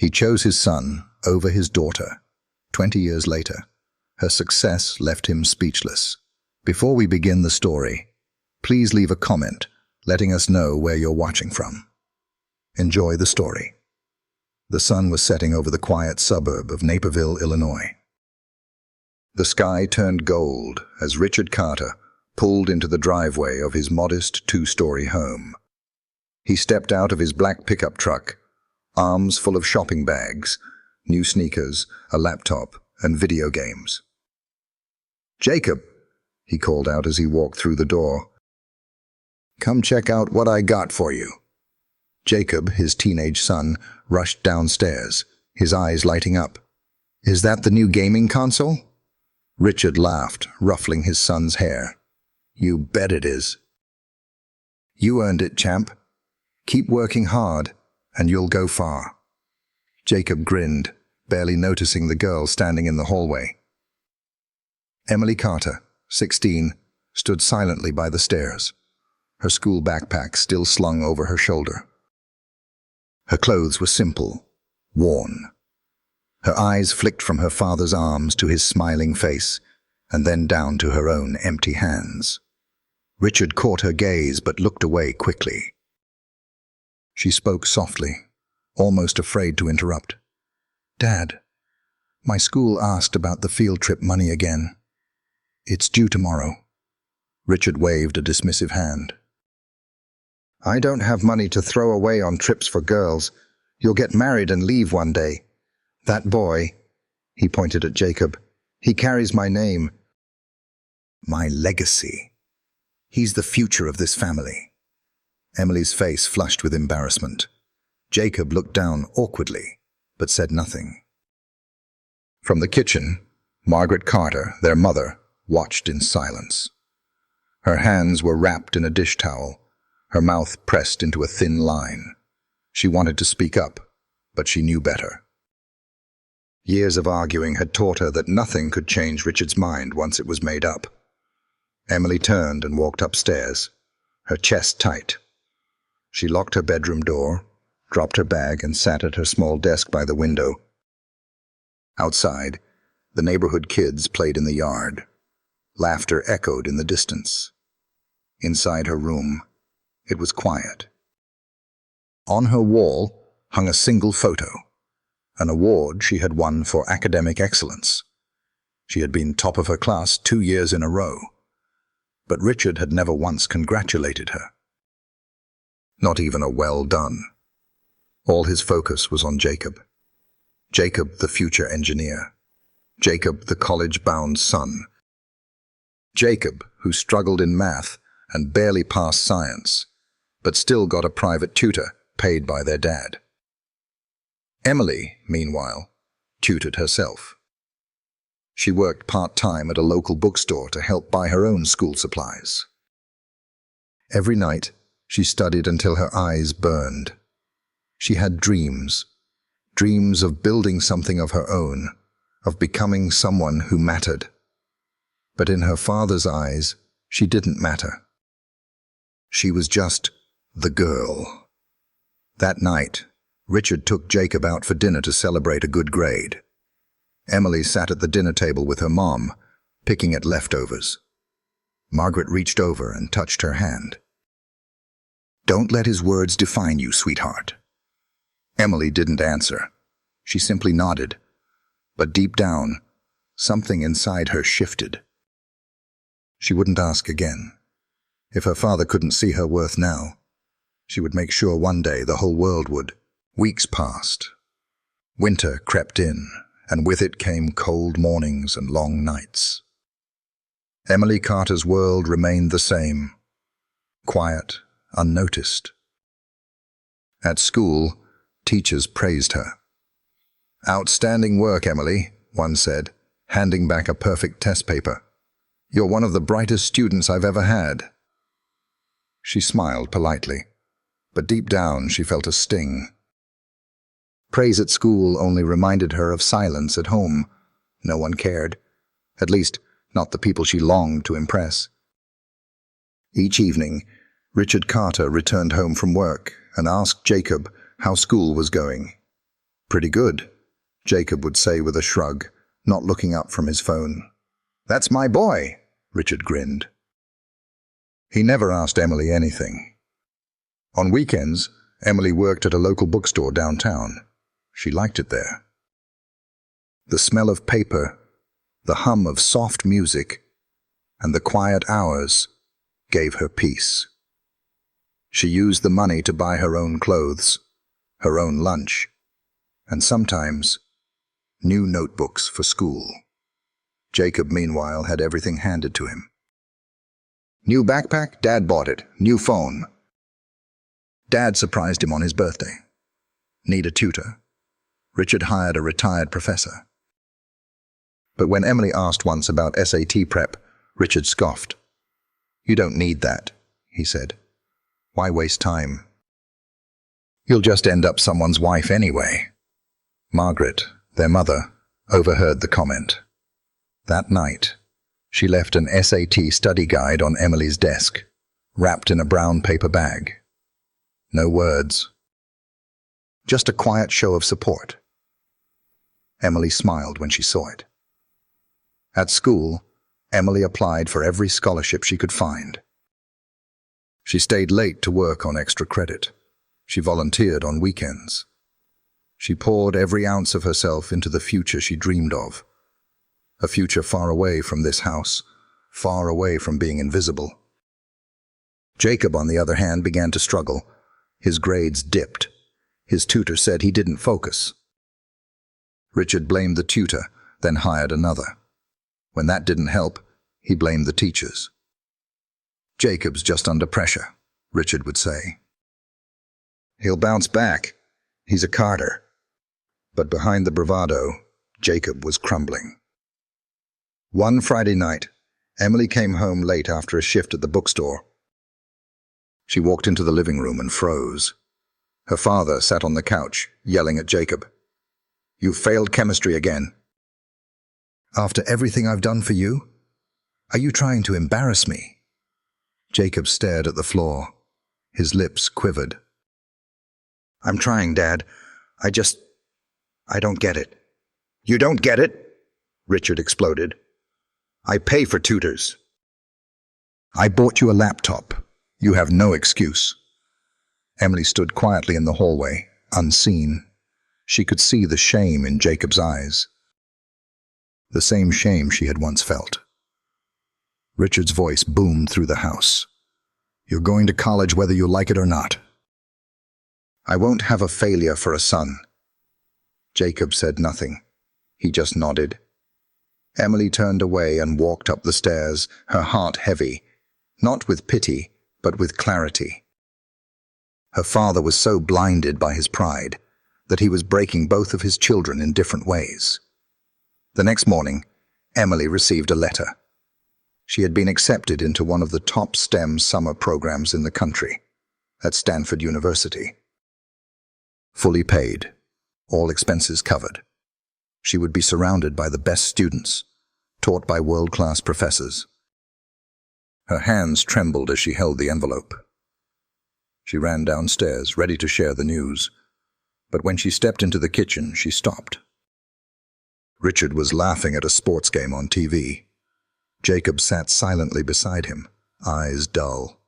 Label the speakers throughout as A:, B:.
A: He chose his son over his daughter. 20 years later, her success left him speechless. Before we begin the story, please leave a comment letting us know where you're watching from. Enjoy the story. The sun was setting over the quiet suburb of Naperville, Illinois. The sky turned gold as Richard Carter pulled into the driveway of his modest two-story home. He stepped out of his black pickup truck, arms full of shopping bags, new sneakers, a laptop, and video games. "Jacob," he called out as he walked through the door. "Come check out what I got for you." Jacob, his teenage son, rushed downstairs, his eyes lighting up. "Is that the new gaming console?" Richard laughed, ruffling his son's hair. "You bet it is." "You earned it, champ. Keep working hard, and you'll go far." Jacob grinned, barely noticing the girl standing in the hallway. Emily Carter, 16, stood silently by the stairs, her school backpack still slung over her shoulder. Her clothes were simple, worn. Her eyes flicked from her father's arms to his smiling face, and then down to her own empty hands. Richard caught her gaze but looked away quickly. She spoke softly, almost afraid to interrupt. "Dad, my school asked about the field trip money again. It's due tomorrow." Richard waved a dismissive hand. "I don't have money to throw away on trips for girls. You'll get married and leave one day. That boy," he pointed at Jacob, "he carries my name. My legacy. He's the future of this family." Emily's face flushed with embarrassment. Jacob looked down awkwardly, but said nothing. From the kitchen, Margaret Carter, their mother, watched in silence. Her hands were wrapped in a dish towel, her mouth pressed into a thin line. She wanted to speak up, but she knew better. Years of arguing had taught her that nothing could change Richard's mind once it was made up. Emily turned and walked upstairs, her chest tight. She locked her bedroom door, dropped her bag, and sat at her small desk by the window. Outside, the neighborhood kids played in the yard. Laughter echoed in the distance. Inside her room, it was quiet. On her wall hung a single photo, an award she had won for academic excellence. She had been top of her class 2 years in a row, but Richard had never once congratulated her. Not even a well done. All his focus was on Jacob. Jacob, the future engineer. Jacob, the college-bound son. Jacob, who struggled in math and barely passed science, but still got a private tutor paid by their dad. Emily, meanwhile, tutored herself. She worked part-time at a local bookstore to help buy her own school supplies. Every night, she studied until her eyes burned. She had dreams of building something of her own, of becoming someone who mattered. But in her father's eyes, she didn't matter. She was just the girl. That night, Richard took Jacob out for dinner to celebrate a good grade. Emily sat at the dinner table with her mom, picking at leftovers. Margaret reached over and touched her hand. "Don't let his words define you, sweetheart." Emily didn't answer. She simply nodded. But deep down, something inside her shifted. She wouldn't ask again. If her father couldn't see her worth now, she would make sure one day the whole world would. Weeks passed. Winter crept in, and with it came cold mornings and long nights. Emily Carter's world remained the same, quiet, unnoticed. At school, teachers praised her. "Outstanding work, Emily," one said, handing back a perfect test paper. "You're one of the brightest students I've ever had." She smiled politely, but deep down she felt a sting. Praise at school only reminded her of silence at home. No one cared, at least not the people she longed to impress. Each evening, Richard Carter returned home from work and asked Jacob how school was going. Pretty good, Jacob would say with a shrug, not looking up from his phone. That's my boy, Richard grinned. He never asked Emily anything. On weekends, Emily worked at a local bookstore downtown. She liked it there. The smell of paper, the hum of soft music, and the quiet hours gave her peace. She used the money to buy her own clothes, her own lunch, and sometimes new notebooks for school. Jacob, meanwhile, had everything handed to him. New backpack? Dad bought it. New phone. Dad surprised him on his birthday. Need a tutor? Richard hired a retired professor. But when Emily asked once about SAT prep, Richard scoffed. You don't need that, he said. Why waste time? You'll just end up someone's wife anyway. Margaret, their mother, overheard the comment. That night, she left an SAT study guide on Emily's desk, wrapped in a brown paper bag. No words. Just a quiet show of support. Emily smiled when she saw it. At school, Emily applied for every scholarship she could find. She stayed late to work on extra credit. She volunteered on weekends. She poured every ounce of herself into the future she dreamed of. A future far away from this house, far away from being invisible. Jacob, on the other hand, began to struggle. His grades dipped. His tutor said he didn't focus. Richard blamed the tutor, then hired another. When that didn't help, he blamed the teachers. Jacob's just under pressure, Richard would say. He'll bounce back. He's a Carter. But behind the bravado, Jacob was crumbling. One Friday night, Emily came home late after a shift at the bookstore. She walked into the living room and froze. Her father sat on the couch, yelling at Jacob. You failed chemistry again. After everything I've done for you? Are you trying to embarrass me? Jacob stared at the floor. His lips quivered. I'm trying, Dad. I don't get it. You don't get it? Richard exploded. I pay for tutors. I bought you a laptop. You have no excuse. Emily stood quietly in the hallway, unseen. She could see the shame in Jacob's eyes. The same shame she had once felt. Richard's voice boomed through the house. You're going to college whether you like it or not. I won't have a failure for a son. Jacob said nothing. He just nodded. Emily turned away and walked up the stairs, her heart heavy, not with pity, but with clarity. Her father was so blinded by his pride that he was breaking both of his children in different ways. The next morning, Emily received a letter. She had been accepted into one of the top STEM summer programs in the country, at Stanford University. Fully paid, all expenses covered. She would be surrounded by the best students, taught by world-class professors. Her hands trembled as she held the envelope. She ran downstairs, ready to share the news, but when she stepped into the kitchen, she stopped. Richard was laughing at a sports game on TV. Jacob sat silently beside him, eyes dull.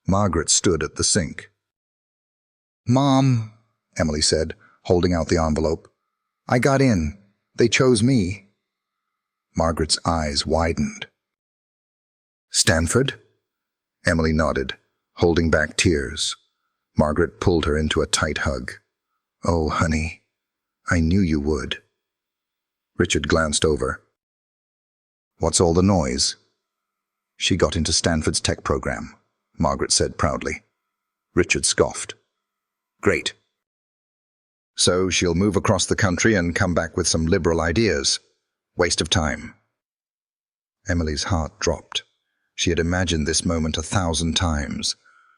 A: Margaret stood at the sink. Mom, Emily said, holding out the envelope. I got in. They chose me. Margaret's eyes widened. Stanford? Emily nodded, holding back tears. Margaret pulled her into a tight hug. Oh, honey, I knew you would. Richard glanced over. What's all the noise? She got into Stanford's tech program, Margaret said proudly. Richard scoffed. Great. So she'll move across the country and come back with some liberal ideas. Waste of time. Emily's heart dropped. She had imagined this moment 1,000 times.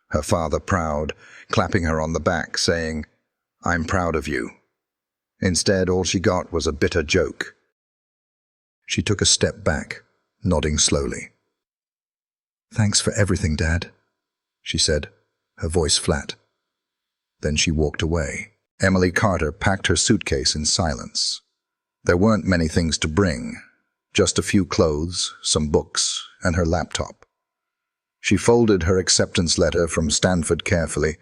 A: Her father proud, clapping her on the back, saying, I'm proud of you. Instead, all she got was a bitter joke. She took a step back, nodding slowly. Thanks for everything, Dad, she said, her voice flat. Then she walked away. Emily Carter packed her suitcase in silence. There weren't many things to bring, just a few clothes, some books, and her laptop. She folded her acceptance letter from Stanford carefully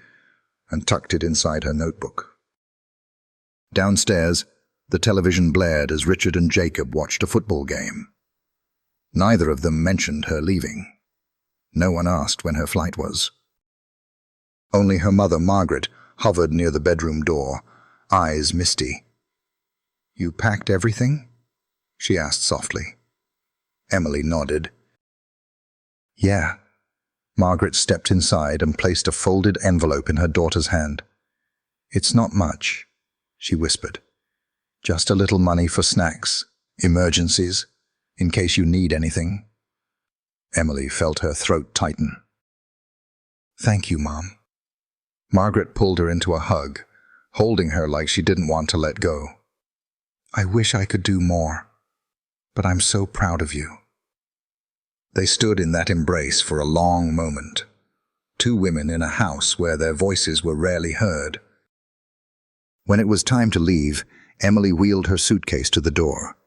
A: and tucked it inside her notebook. Downstairs, the television blared as Richard and Jacob watched a football game. Neither of them mentioned her leaving. No one asked when her flight was. Only her mother, Margaret, hovered near the bedroom door, eyes misty. "You packed everything?" she asked softly. Emily nodded. "Yeah." Margaret stepped inside and placed a folded envelope in her daughter's hand. "It's not much," she whispered. "Just a little money for snacks, emergencies, in case you need anything." Emily felt her throat tighten. "Thank you, Mom." Margaret pulled her into a hug, holding her like she didn't want to let go. "I wish I could do more, but I'm so proud of you." They stood in that embrace for a long moment, two women in a house where their voices were rarely heard. When it was time to leave, Emily wheeled her suitcase to the door.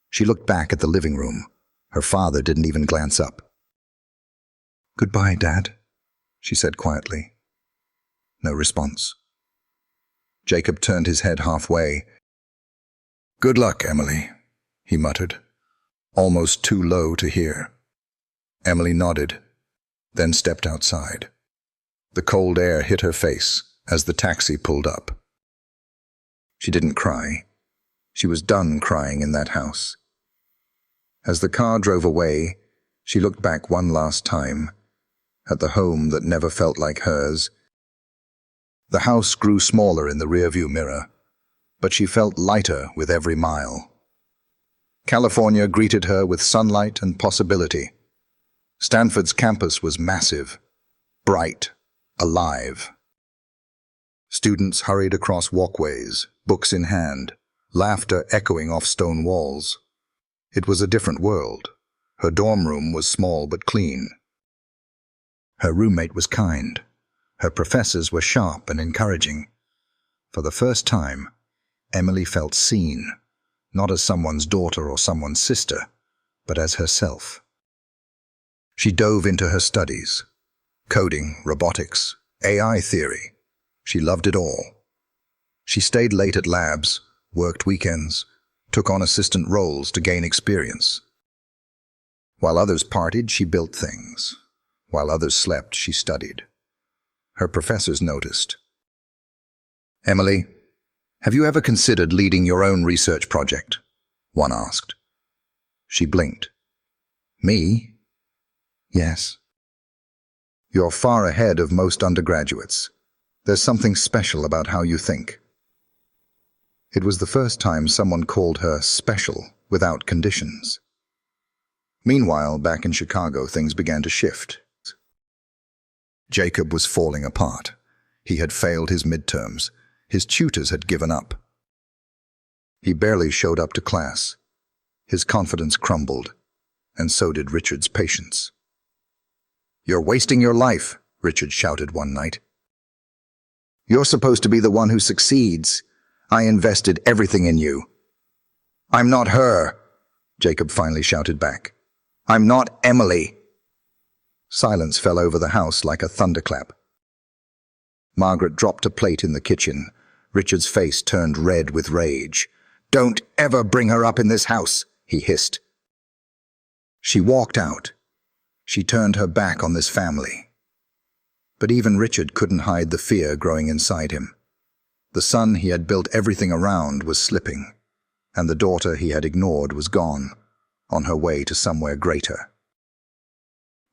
A: She looked back at the living room. Her father didn't even glance up. "Goodbye, Dad," she said quietly. No response. Jacob turned his head halfway. "Good luck, Emily," he muttered, almost too low to hear. Emily nodded, then stepped outside. The cold air hit her face as the taxi pulled up. She didn't cry. She was done crying in that house. As the car drove away, she looked back one last time at the home that never felt like hers. The house grew smaller in the rearview mirror, but she felt lighter with every mile. California greeted her with sunlight and possibility. Stanford's campus was massive, bright, alive. Students hurried across walkways, books in hand, laughter echoing off stone walls. It was a different world. Her dorm room was small but clean. Her roommate was kind. Her professors were sharp and encouraging. For the first time, Emily felt seen, not as someone's daughter or someone's sister, but as herself. She dove into her studies. Coding, robotics, AI theory. She loved it all. She stayed late at labs, worked weekends, took on assistant roles to gain experience. While others partied, she built things. While others slept, she studied. Her professors noticed. "Emily, have you ever considered leading your own research project?" one asked. She blinked. "Me? Yes." "You're far ahead of most undergraduates. There's something special about how you think." It was the first time someone called her special without conditions. Meanwhile, back in Chicago, things began to shift. Jacob was falling apart. He had failed his midterms. His tutors had given up. He barely showed up to class. His confidence crumbled, and so did Richard's patience. "You're wasting your life," Richard shouted one night. "You're supposed to be the one who succeeds. I invested everything in you." "I'm not her," Jacob finally shouted back. "I'm not Emily." Silence fell over the house like a thunderclap. Margaret dropped a plate in the kitchen. Richard's face turned red with rage. "Don't ever bring her up in this house," he hissed. She walked out. She turned her back on this family. But even Richard couldn't hide the fear growing inside him. The son he had built everything around was slipping, and the daughter he had ignored was gone, on her way to somewhere greater.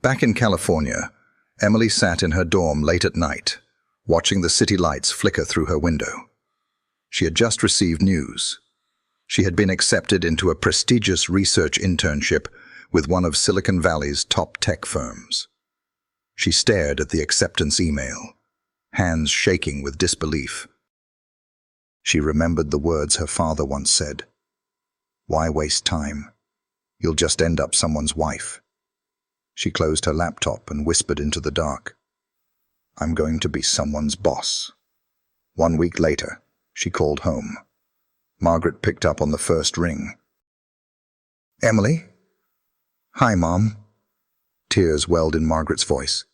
A: Back in California, Emily sat in her dorm late at night, watching the city lights flicker through her window. She had just received news. She had been accepted into a prestigious research internship with one of Silicon Valley's top tech firms. She stared at the acceptance email, hands shaking with disbelief. She remembered the words her father once said. "Why waste time? You'll just end up someone's wife." She closed her laptop and whispered into the dark. "I'm going to be someone's boss." 1 week later, She called home. Margaret picked up on the first ring. "Emily?" "Hi, Mom." Tears welled in Margaret's voice.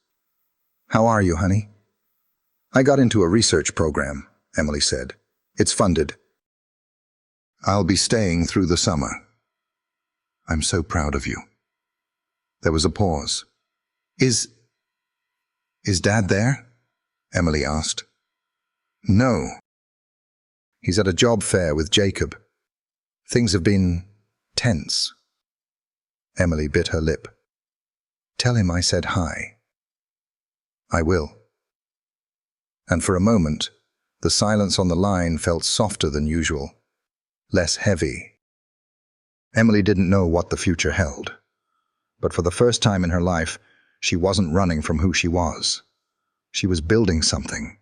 A: "How are you, honey?" "I got into a research program," Emily said. "It's funded. I'll be staying through the summer." "I'm so proud of you." There was a pause. Is Dad there?" Emily asked. "No. He's at a job fair with Jacob. Things have been tense." Emily bit her lip. "Tell him I said hi." "I will." And for a moment, the silence on the line felt softer than usual, less heavy. Emily didn't know what the future held, but for the first time in her life, she wasn't running from who she was. She was building something.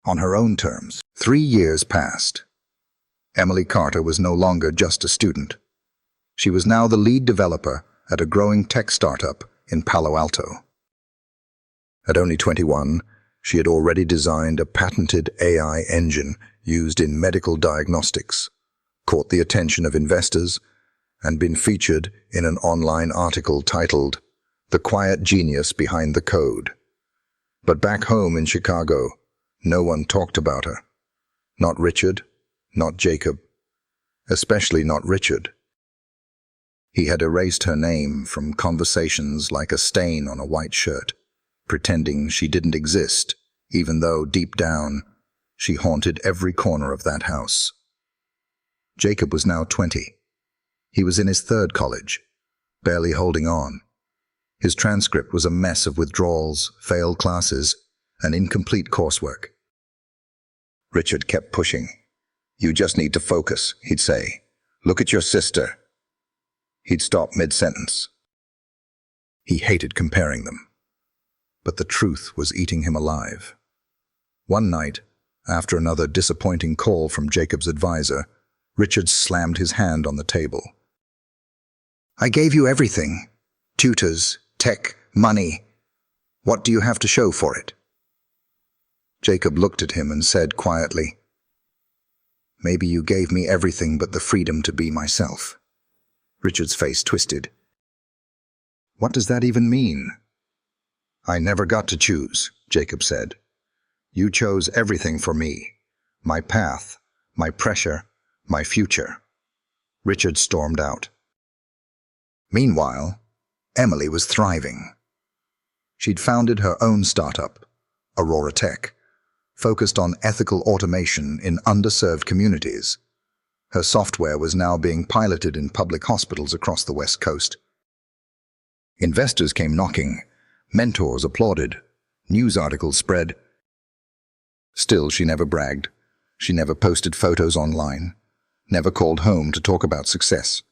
A: On her own terms. 3 years passed. Emily Carter was no longer just a student. She was now the lead developer at a growing tech startup in Palo Alto. At only 21, she had already designed a patented AI engine used in medical diagnostics, caught the attention of investors, and been featured in an online article titled "The Quiet Genius Behind the Code." But back home in Chicago, no one talked about her. Not Richard, not Jacob, especially not Richard. He had erased her name from conversations like a stain on a white shirt, pretending she didn't exist, even though, deep down, she haunted every corner of that house. Jacob was now 20. He was in his 3rd college, barely holding on. His transcript was a mess of withdrawals, failed classes, and incomplete coursework. Richard kept pushing. "You just need to focus," he'd say. "Look at your sister." He'd stop mid-sentence. He hated comparing them. But the truth was eating him alive. One night, after another disappointing call from Jacob's advisor, Richard slammed his hand on the table. "I gave you everything. Tutors, tech, money. What do you have to show for it?" Jacob looked at him and said quietly, "Maybe you gave me everything but the freedom to be myself." Richard's face twisted. "What does that even mean?" "I never got to choose," Jacob said. "You chose everything for me. My path, my pressure, my future." Richard stormed out. Meanwhile, Emily was thriving. She'd founded her own startup, Aurora Tech, focused on ethical automation in underserved communities. Her software was now being piloted in public hospitals across the West Coast. Investors came knocking, mentors applauded, news articles spread. Still, she never bragged. She never posted photos online, never called home to talk about success.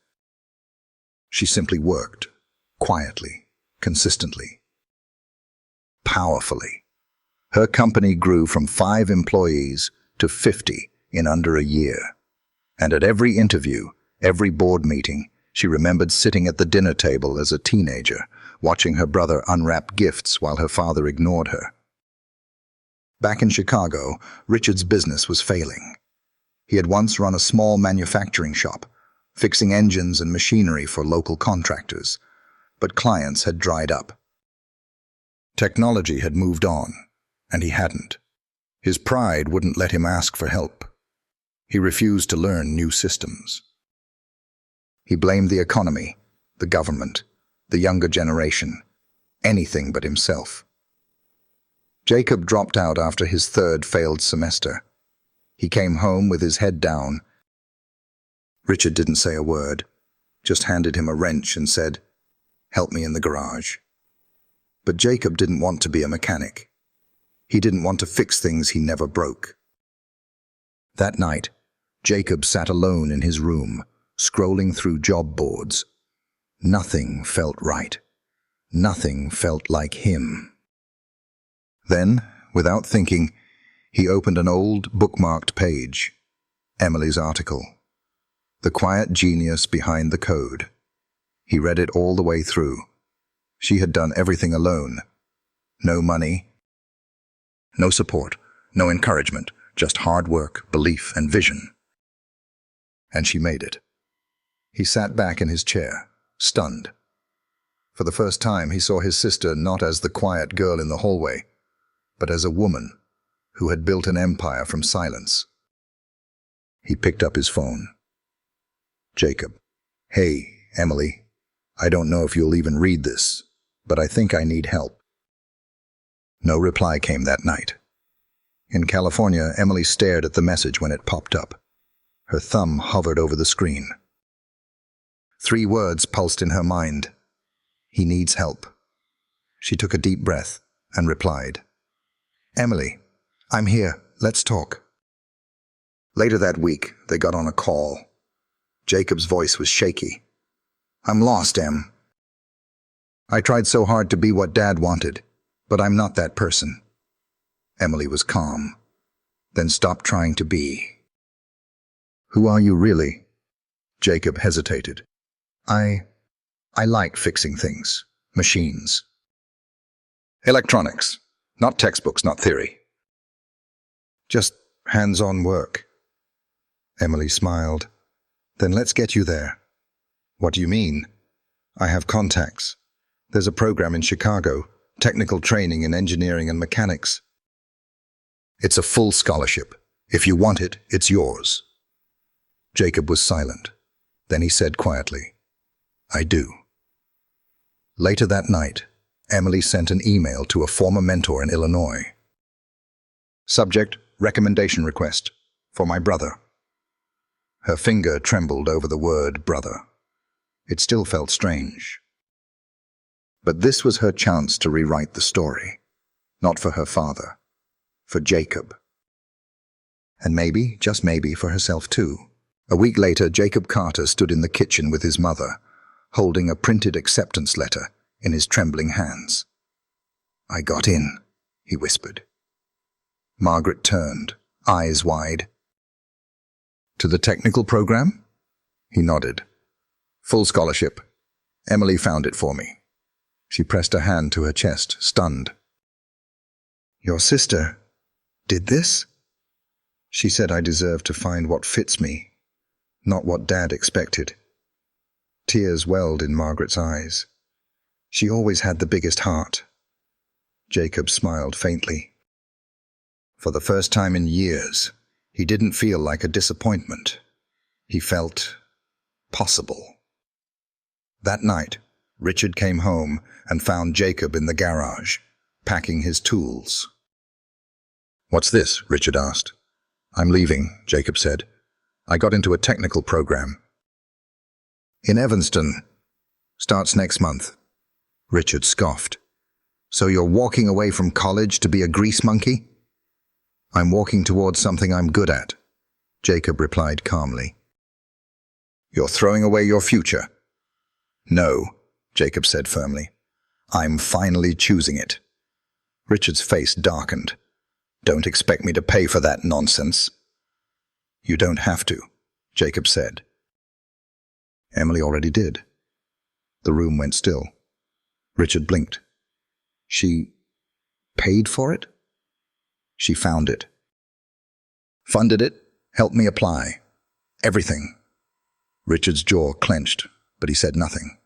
A: She simply worked, quietly, consistently, powerfully. Her company grew from 5 employees to 50 in under a year. And at every interview, every board meeting, she remembered sitting at the dinner table as a teenager, watching her brother unwrap gifts while her father ignored her. Back in Chicago, Richard's business was failing. He had once run a small manufacturing shop, fixing engines and machinery for local contractors, but clients had dried up. Technology had moved on, and he hadn't. His pride wouldn't let him ask for help. He refused to learn new systems. He blamed the economy, the government, the younger generation, anything but himself. Jacob dropped out after his 3rd failed semester. He came home with his head down. Richard didn't say a word, just handed him a wrench and said, "Help me in the garage." But Jacob didn't want to be a mechanic. He didn't want to fix things he never broke. That night, Jacob sat alone in his room, scrolling through job boards. Nothing felt right. Nothing felt like him. Then, without thinking, he opened an old, bookmarked page. Emily's article. "The Quiet Genius Behind the Code." He read it all the way through. She had done everything alone. No money, no support, no encouragement, just hard work, belief, and vision. And she made it. He sat back in his chair, stunned. For the first time, he saw his sister not as the quiet girl in the hallway, but as a woman who had built an empire from silence. He picked up his phone. Jacob. Hey, Emily. I don't know if you'll even read this, but I think I need help. No reply came that night. In California, Emily stared at the message when it popped up. Her thumb hovered over the screen. 3 words pulsed in her mind. He needs help. She took a deep breath and replied, Emily, I'm here. Let's talk. Later that week, they got on a call. Jacob's voice was shaky. I'm lost, Em. I tried so hard to be what Dad wanted, but I'm not that person. Emily was calm, then stopped trying to be. Who are you really? Jacob hesitated. I like fixing things, machines. Electronics, not textbooks, not theory. Just hands-on work. Emily smiled. Then let's get you there. What do you mean? I have contacts. There's a program in Chicago, technical training in engineering and mechanics. It's a full scholarship. If you want it, it's yours. Jacob was silent. Then he said quietly, I do. Later that night, Emily sent an email to a former mentor in Illinois. Subject, recommendation request, for my brother. Her finger trembled over the word brother. It still felt strange. But this was her chance to rewrite the story. Not for her father, for Jacob. And maybe, just maybe, for herself too. A week later, Jacob Carter stood in the kitchen with his mother, holding a printed acceptance letter in his trembling hands. I got in, he whispered. Margaret turned, eyes wide. To the technical program? He nodded. Full scholarship. Emily found it for me. She pressed a hand to her chest, stunned. Your sister did this? She said I deserve to find what fits me, not what Dad expected. Tears welled in Margaret's eyes. She always had the biggest heart. Jacob smiled faintly. For the first time in years, he didn't feel like a disappointment. He felt possible. That night, Richard came home and found Jacob in the garage, packing his tools. What's this? Richard asked. I'm leaving, Jacob said. I got into a technical program. In Evanston. Starts next month. Richard scoffed. So you're walking away from college to be a grease monkey? I'm walking towards something I'm good at, Jacob replied calmly. You're throwing away your future? No, Jacob said firmly. I'm finally choosing it. Richard's face darkened. Don't expect me to pay for that nonsense. You don't have to, Jacob said. Emily already did. The room went still. Richard blinked. She paid for it? She found it. Funded it, helped me apply. Everything. Richard's jaw clenched, but he said nothing.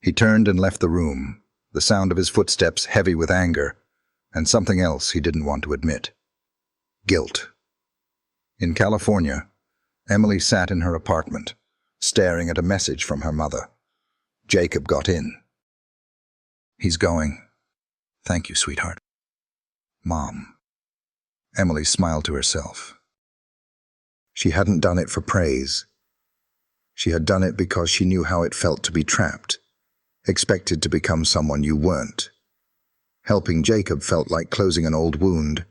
A: He turned and left the room, the sound of his footsteps heavy with anger, and something else he didn't want to admit. Guilt. In California, Emily sat in her apartment, staring at a message from her mother. Jacob got in. He's going. Thank you, sweetheart. Mom. Emily smiled to herself. She hadn't done it for praise. She had done it because she knew how it felt to be trapped, expected to become someone you weren't. Helping Jacob felt like closing an old wound.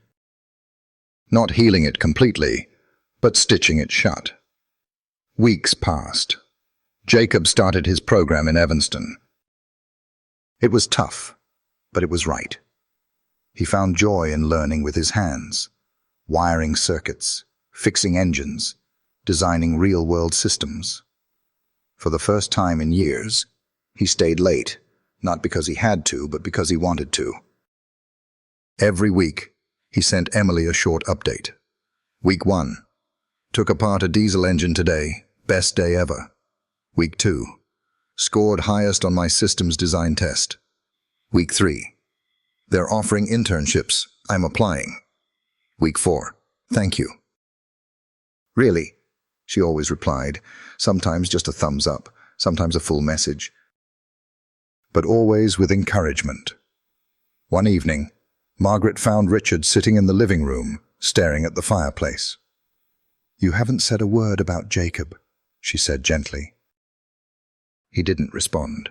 A: Not healing it completely, but stitching it shut. Weeks passed. Jacob started his program in Evanston. It was tough, but it was right. He found joy in learning with his hands, wiring circuits, fixing engines, designing real-world systems. For the first time in years, he stayed late, not because he had to, but because he wanted to. Every week, He sent Emily a short update. Week 1. Took apart a diesel engine today. Best day ever. Week 2. Scored highest on my systems design test. Week 3. They're offering internships. I'm applying. Week 4. Thank you. Really? She always replied, sometimes just a thumbs up, sometimes a full message, but always with encouragement. One evening, Margaret found Richard sitting in the living room, staring at the fireplace. "You haven't said a word about Jacob," she said gently. He didn't respond.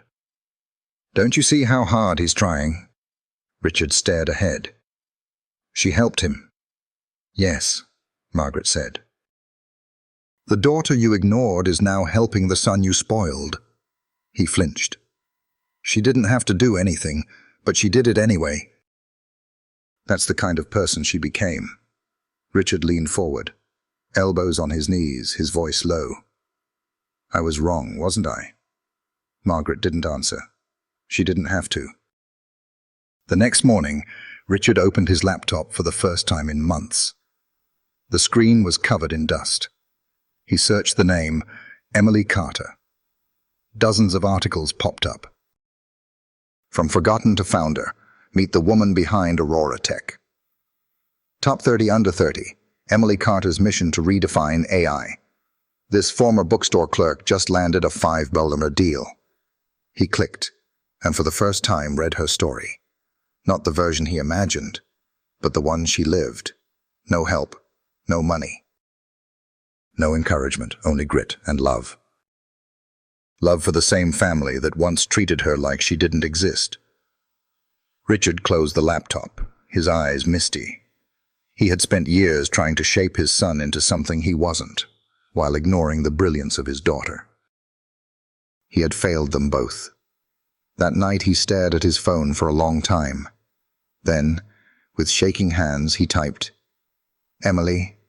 A: "Don't you see how hard he's trying?" Richard stared ahead. "She helped him." "Yes," Margaret said. "The daughter you ignored is now helping the son you spoiled." He flinched. "She didn't have to do anything, but she did it anyway." That's the kind of person she became. Richard leaned forward, elbows on his knees, his voice low. "I was wrong, wasn't I?" Margaret didn't answer. She didn't have to. The next morning, Richard opened his laptop for the first time in months. The screen was covered in dust. He searched the name, Emily Carter. Dozens of articles popped up. From forgotten to founder, meet the woman behind Aurora Tech. Top 30 under 30, Emily Carter's mission to redefine AI. This former bookstore clerk just landed a $5 million deal. He clicked, and for the first time read her story. Not the version he imagined, but the one she lived. No help, no money. No encouragement, only grit and love. Love for the same family that once treated her like she didn't exist. Richard closed the laptop, his eyes misty. He had spent years trying to shape his son into something he wasn't, while ignoring the brilliance of his daughter. He had failed them both. That night he stared at his phone for a long time. Then, with shaking hands, he typed, "Emily,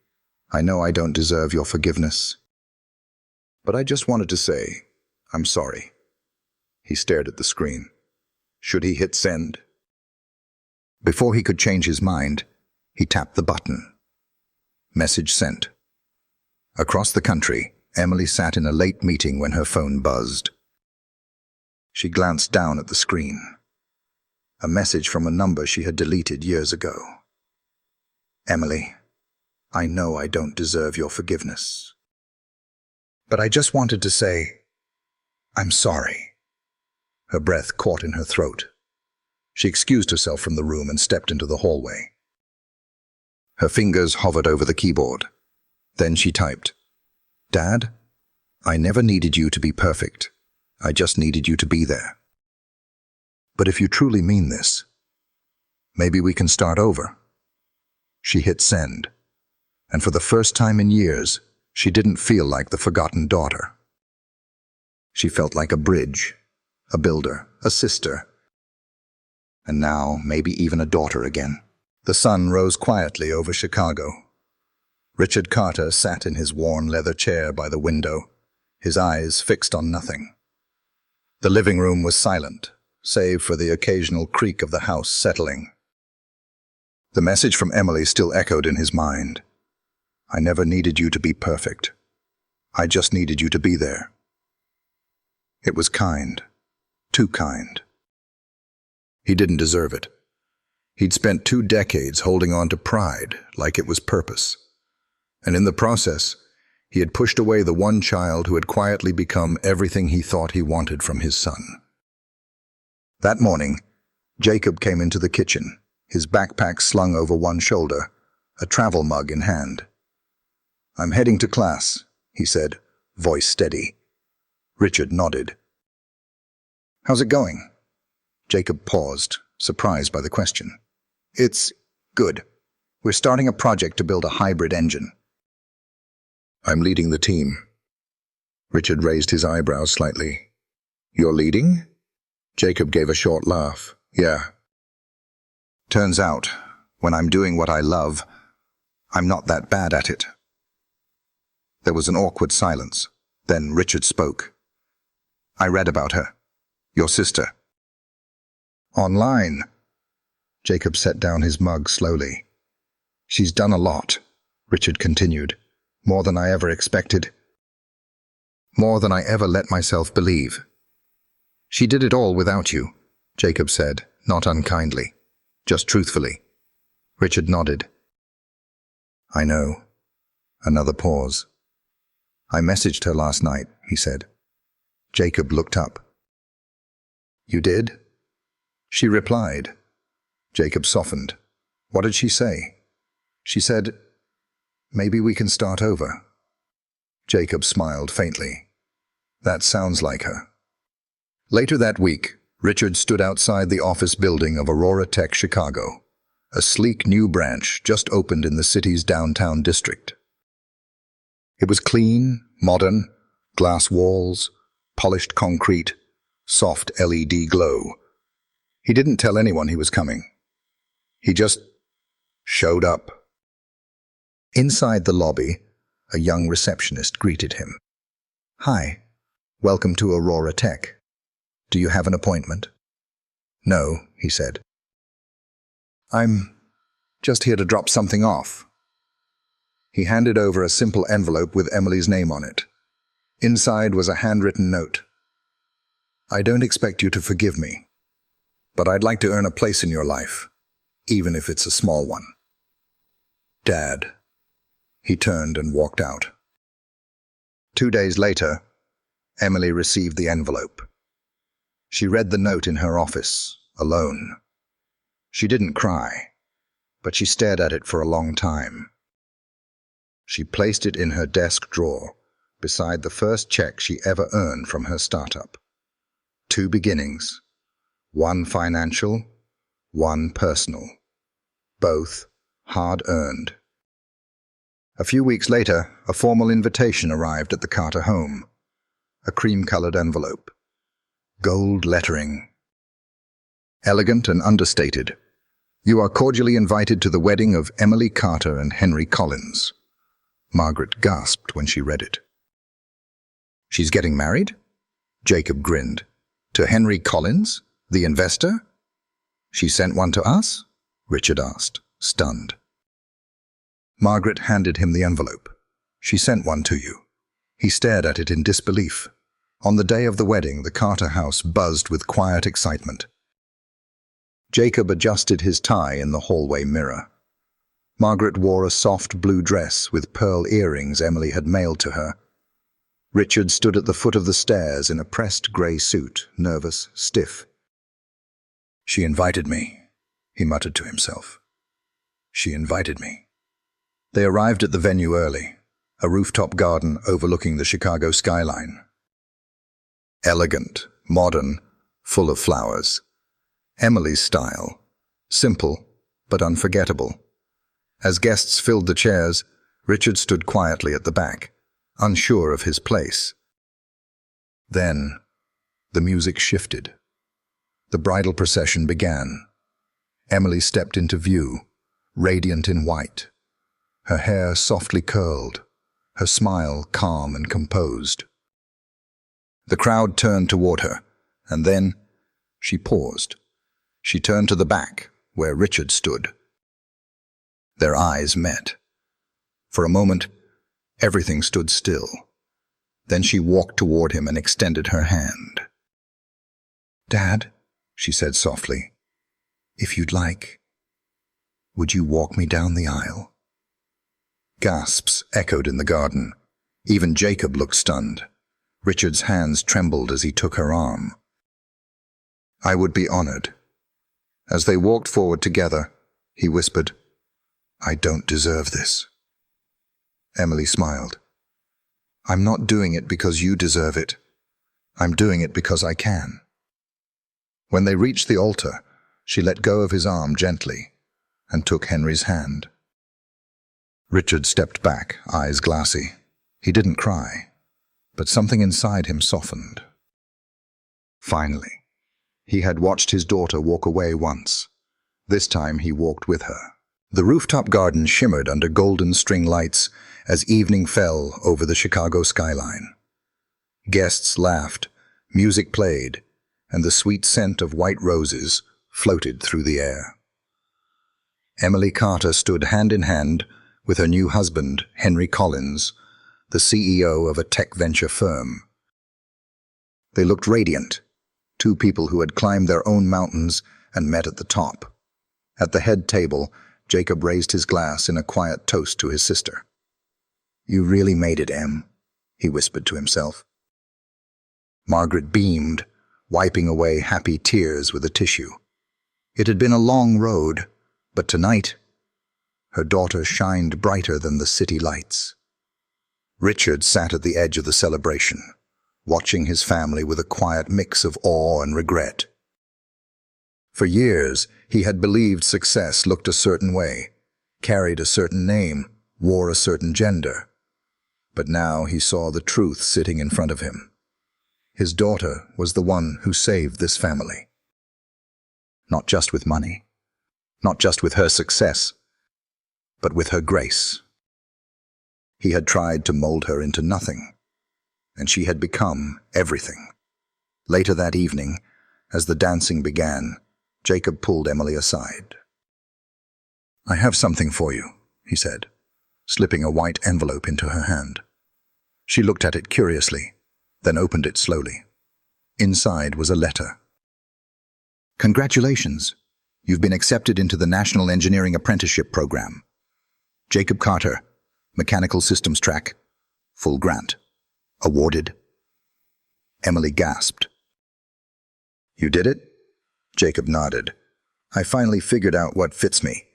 A: I know I don't deserve your forgiveness, but I just wanted to say, I'm sorry." He stared at the screen. Should he hit send? Before he could change his mind, he tapped the button. Message sent. Across the country, Emily sat in a late meeting when her phone buzzed. She glanced down at the screen. A message from a number she had deleted years ago. "Emily, I know I don't deserve your forgiveness, but I just wanted to say, I'm sorry." Her breath caught in her throat. She excused herself from the room and stepped into the hallway. Her fingers hovered over the keyboard. Then she typed, "Dad, I never needed you to be perfect. I just needed you to be there. But if you truly mean this, maybe we can start over." She hit send, and for the first time in years, she didn't feel like the forgotten daughter. She felt like a bridge, a builder, a sister, and now maybe even a daughter again. The sun rose quietly over Chicago. Richard Carter sat in his worn leather chair by the window, his eyes fixed on nothing. The living room was silent, save for the occasional creak of the house settling. The message from Emily still echoed in his mind. "I never needed you to be perfect. I just needed you to be there." It was kind, too kind. He didn't deserve it. He'd spent 2 decades holding on to pride like it was purpose. And in the process, he had pushed away the one child who had quietly become everything he thought he wanted from his son. That morning, Jacob came into the kitchen, his backpack slung over one shoulder, a travel mug in hand. "I'm heading to class," he said, voice steady. Richard nodded. "How's it going?" Jacob paused, surprised by the question. "It's good. We're starting a project to build a hybrid engine." "I'm leading the team." Richard raised his eyebrows slightly. "You're leading?" Jacob gave a short laugh. "Yeah. Turns out, when I'm doing what I love, I'm not that bad at it." There was an awkward silence. Then Richard spoke. "I read about her. Your sister." "Online." Jacob set down his mug slowly. She's done a lot, Richard continued. More than I ever expected. More than I ever let myself believe. She did it all without you, Jacob said, not unkindly, just truthfully. Richard nodded. I know. Another pause. I messaged her last night, he said. Jacob looked up. You did? She replied. Jacob softened. What did she say? She said, maybe we can start over. Jacob smiled faintly. That sounds like her. Later that week, Richard stood outside the office building of Aurora Tech Chicago, a sleek new branch just opened in the city's downtown district. It was clean, modern, glass walls, polished concrete, soft LED glow. He didn't tell anyone he was coming. He just showed up. Inside the lobby, a young receptionist greeted him. Hi, welcome to Aurora Tech. Do you have an appointment? No, he said. I'm just here to drop something off. He handed over a simple envelope with Emily's name on it. Inside was a handwritten note. I don't expect you to forgive me, but I'd like to earn a place in your life, even if it's a small one. Dad. He turned and walked out. 2 days later, Emily received the envelope. She read the note in her office, alone. She didn't cry, but she stared at it for a long time. She placed it in her desk drawer, beside the first check she ever earned from her startup. 2 beginnings, one financial, one personal, both hard-earned. A few weeks later, a formal invitation arrived at the Carter home. A cream-colored envelope. Gold lettering. Elegant and understated. You are cordially invited to the wedding of Emily Carter and Henry Collins. Margaret gasped when she read it. She's getting married? Jacob grinned. To Henry Collins, the investor? She sent one to us? Richard asked, stunned. Margaret handed him the envelope. She sent one to you. He stared at it in disbelief. On the day of the wedding, the Carter house buzzed with quiet excitement. Jacob adjusted his tie in the hallway mirror. Margaret wore a soft blue dress with pearl earrings Emily had mailed to her. Richard stood at the foot of the stairs in a pressed grey suit, nervous, stiff. She invited me, he muttered to himself. She invited me. They arrived at the venue early, a rooftop garden overlooking the Chicago skyline. Elegant, modern, full of flowers. Emily's style, simple but unforgettable. As guests filled the chairs, Richard stood quietly at the back, unsure of his place. Then, the music shifted. The bridal procession began. Emily stepped into view, radiant in white. Her hair softly curled, her smile calm and composed. The crowd turned toward her, and then she paused. She turned to the back, where Richard stood. Their eyes met. For a moment, everything stood still. Then she walked toward him and extended her hand. Dad, she said softly, if you'd like, would you walk me down the aisle? Gasps echoed in the garden. Even Jacob looked stunned. Richard's hands trembled as he took her arm. I would be honored. As they walked forward together, he whispered, I don't deserve this. Emily smiled. I'm not doing it because you deserve it. I'm doing it because I can. When they reached the altar, she let go of his arm gently and took Henry's hand. Richard stepped back, eyes glassy. He didn't cry, but something inside him softened. Finally, he had watched his daughter walk away once. This time he walked with her. The rooftop garden shimmered under golden string lights as evening fell over the Chicago skyline. Guests laughed, music played, and the sweet scent of white roses floated through the air. Emily Carter stood hand in hand with her new husband, Henry Collins, the CEO of a tech venture firm. They looked radiant, two people who had climbed their own mountains and met at the top. At the head table, Jacob raised his glass in a quiet toast to his sister. "You really made it, Em," he whispered to himself. Margaret beamed, wiping away happy tears with a tissue. It had been a long road, but tonight, her daughter shined brighter than the city lights. Richard sat at the edge of the celebration, watching his family with a quiet mix of awe and regret. For years, he had believed success looked a certain way, carried a certain name, wore a certain gender. But now he saw the truth sitting in front of him. His daughter was the one who saved this family. Not just with money, not just with her success, but with her grace. He had tried to mold her into nothing, and she had become everything. Later that evening, as the dancing began, Jacob pulled Emily aside. "I have something for you," he said, slipping a white envelope into her hand. She looked at it curiously, then opened it slowly. Inside was a letter. "Congratulations. You've been accepted into the National Engineering Apprenticeship Program. Jacob Carter, Mechanical Systems Track, full grant. Awarded." Emily gasped. "You did it?" Jacob nodded. "I finally figured out what fits me.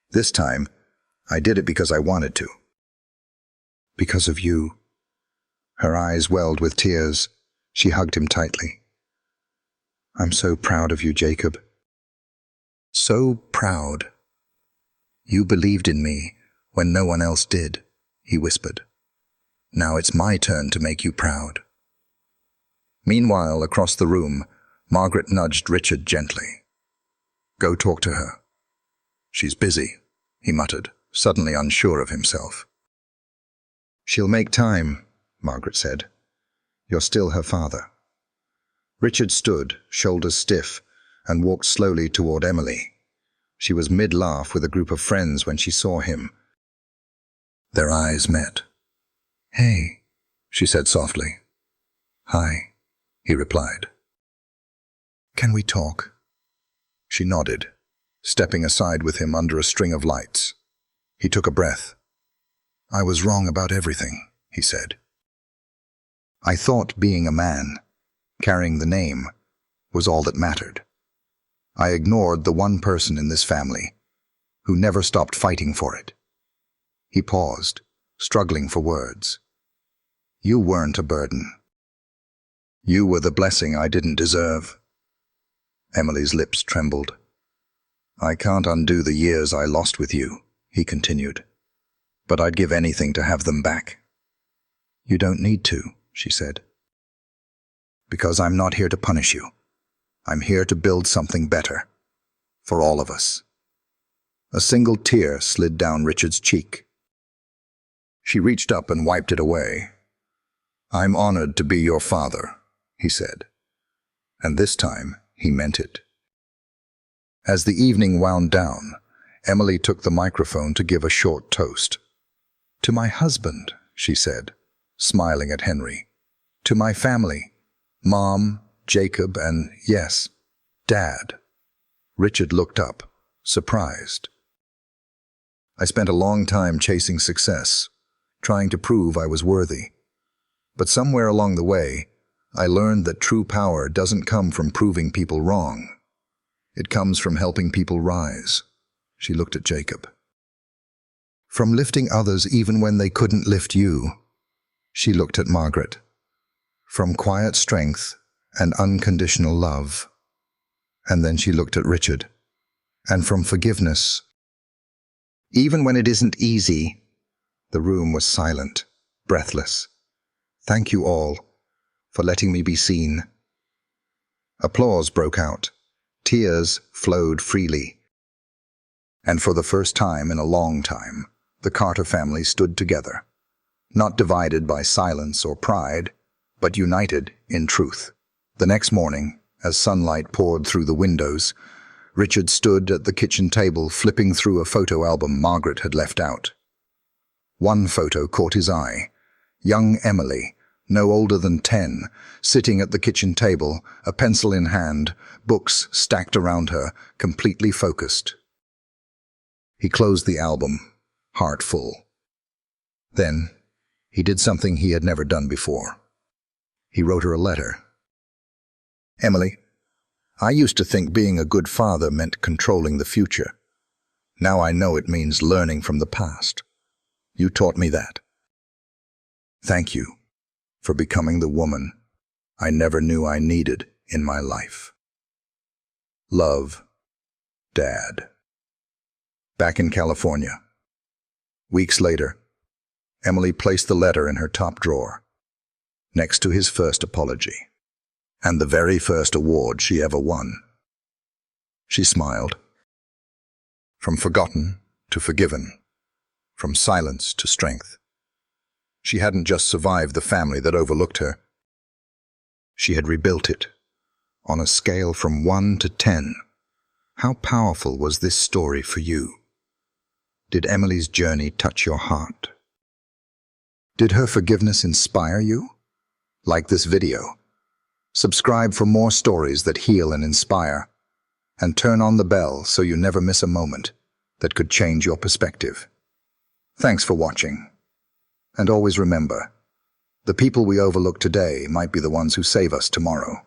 A: This time, I did it because I wanted to." "Because of you." Her eyes welled with tears. She hugged him tightly. "I'm so proud of you, Jacob. So proud. You believed in me when no one else did," he whispered. "Now it's my turn to make you proud." Meanwhile, across the room, Margaret nudged Richard gently. "Go talk to her." "She's busy," he muttered, suddenly unsure of himself. "She'll make time," Margaret said. "You're still her father." Richard stood, shoulders stiff, and walked slowly toward Emily. She was mid-laugh with a group of friends when she saw him. Their eyes met. "Hey," she said softly. "Hi," he replied. "Can we talk?" She nodded, stepping aside with him under a string of lights. He took a breath. "I was wrong about everything," he said. "I thought being a man, carrying the name, was all that mattered. I ignored the one person in this family who never stopped fighting for it." He paused, struggling for words. "You weren't a burden. You were the blessing I didn't deserve." Emily's lips trembled. "I can't undo the years I lost with you," he continued, "but I'd give anything to have them back." "You don't need to," she said. "Because I'm not here to punish you. I'm here to build something better. For all of us." A single tear slid down Richard's cheek. She reached up and wiped it away. "I'm honored to be your father," he said. And this time, he meant it. As the evening wound down, Emily took the microphone to give a short toast. "To my husband," she said, smiling at Henry. "To my family, Mom, Jacob, and, yes, Dad." Richard looked up, surprised. "I spent a long time chasing success, trying to prove I was worthy. But somewhere along the way, I learned that true power doesn't come from proving people wrong. It comes from helping people rise." She looked at Jacob. "From lifting others even when they couldn't lift you." She looked at Margaret. "From quiet strength and unconditional love." And then she looked at Richard. "And from forgiveness. Even when it isn't easy." The room was silent, breathless. "Thank you all for letting me be seen." Applause broke out. Tears flowed freely. And for the first time in a long time, the Carter family stood together, not divided by silence or pride, but united in truth. The next morning, as sunlight poured through the windows, Richard stood at the kitchen table, flipping through a photo album Margaret had left out. One photo caught his eye. Young Emily, no older than 10, sitting at the kitchen table, a pencil in hand, books stacked around her, completely focused. He closed the album, heart full. Then, he did something he had never done before. He wrote her a letter. "Emily, I used to think being a good father meant controlling the future. Now I know it means learning from the past. You taught me that. Thank you for becoming the woman I never knew I needed in my life. Love, Dad." Back in California. Weeks later, Emily placed the letter in her top drawer, next to his first apology, and the very first award she ever won. She smiled. From forgotten to forgiven, from silence to strength. She hadn't just survived the family that overlooked her. She had rebuilt it, on a scale from 1 to 10. How powerful was this story for you? Did Emily's journey touch your heart? Did her forgiveness inspire you? Like this video. Subscribe for more stories that heal and inspire. And turn on the bell so you never miss a moment that could change your perspective. Thanks for watching. And always remember, the people we overlook today might be the ones who save us tomorrow.